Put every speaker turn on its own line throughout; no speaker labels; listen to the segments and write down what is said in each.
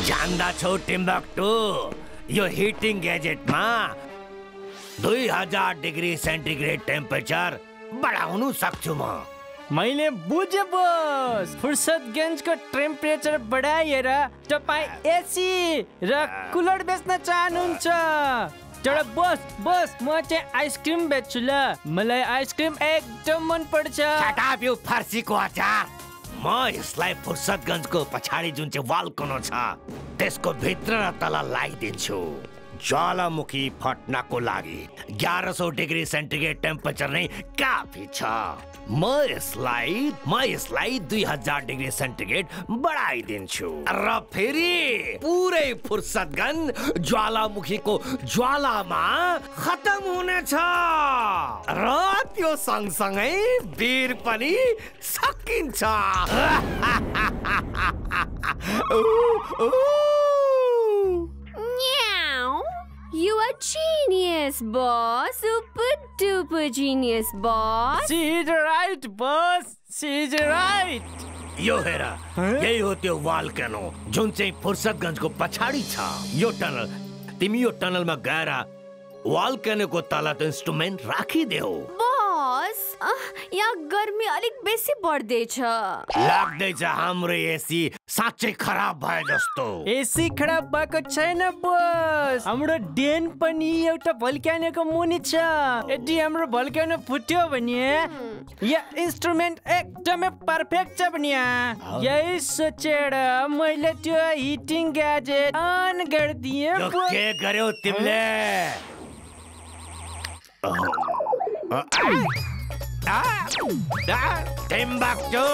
जान्दछौ Timbuktu, यो heating ग्याजेटमा 2000 degree centigrade temperature बढाउनु सक्छु म।
मैले बुझे बस। फुर्सतगञ्जको टेम्परेचर बढाएर तपाईँ एसी र कुलर बेच्न चाहनुहुन्छ। तर बस म चाहिँ आइसक्रिम बेच्छु ल। मलाई आइसक्रिम एकदम मन पर्छ।
शट अप यु फर्सीको अचार। म यसलाई फुर्सतगञ्जको पछाडि जुन चाहिँ वाल्कनो छ त्यसको भित्र र तल लगाइदिन्छु। ज्वालामुखी फट्नको लागि 1100 डिग्री सेन्टिग्रेड टेम्परेचर नै काफी छ। म यसलाई 2000 डिग्री सेन्टिग्रेड बढाइदिन्छु र फेरि पुरै फुर्सतगञ्ज ज्वालामुखीको ज्वालामा खतम हुनेछ र त्यो सँगसँगै वीर पनि सकिन्छ।
You are genius, boss. Super duper genius, boss.
She is right, boss. She is right.
यो हेर, यही हो त्यो वाल्कनो जुन चाहिँ फुर्सतगञ्जको पछाडि छ। यो टनल, तिमी यो टनलमा गएर वाल्कनोको तल त इन्स्ट्रुमेन्ट राखिदेऊ।
बस, यहाँ गर्मी अलिक बेसी बढ्दैछ।
लाग्दैछ हाम्रो एसी साँच्चै खराब भए जस्तो।
एसी खराब भएको छैन बस। हाम्रो डेन पनि एउटा भल्क्यानोको मुनि छ। यदि हाम्रो भल्क्यानो फुट्यो भने यो इन्स्ट्रुमेन्ट एकदमै पर्फेक्ट छ भने यही सोचेर मैले त्यो हिटिङ ग्याजेट अन गरिदिएँ।
के गर्यौ तिमीले? टिम्बक्टू!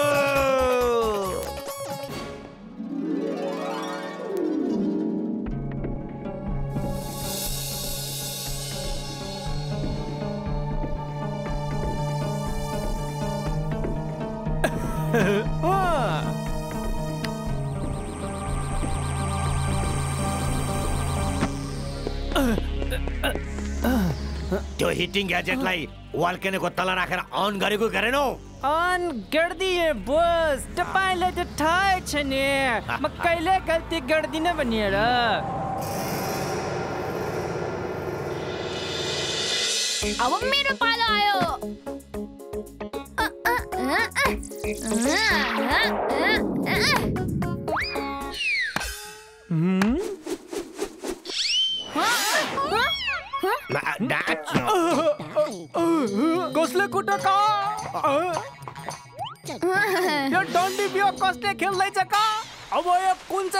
त्यो हिटिङ ग्याजेटलाई वाल्कनोको तल राखेर अन गरेको गरेनौ?
अन गरिदिए बस। तपाईलाई त थाहै छ नि म कहिले गल्ती गर्दिनँ भनेर।
अब मेरो पालो आयो।
कसले कुटेको? यो डन्डी बियो कसले खेल्दैछ का? अब यो कुन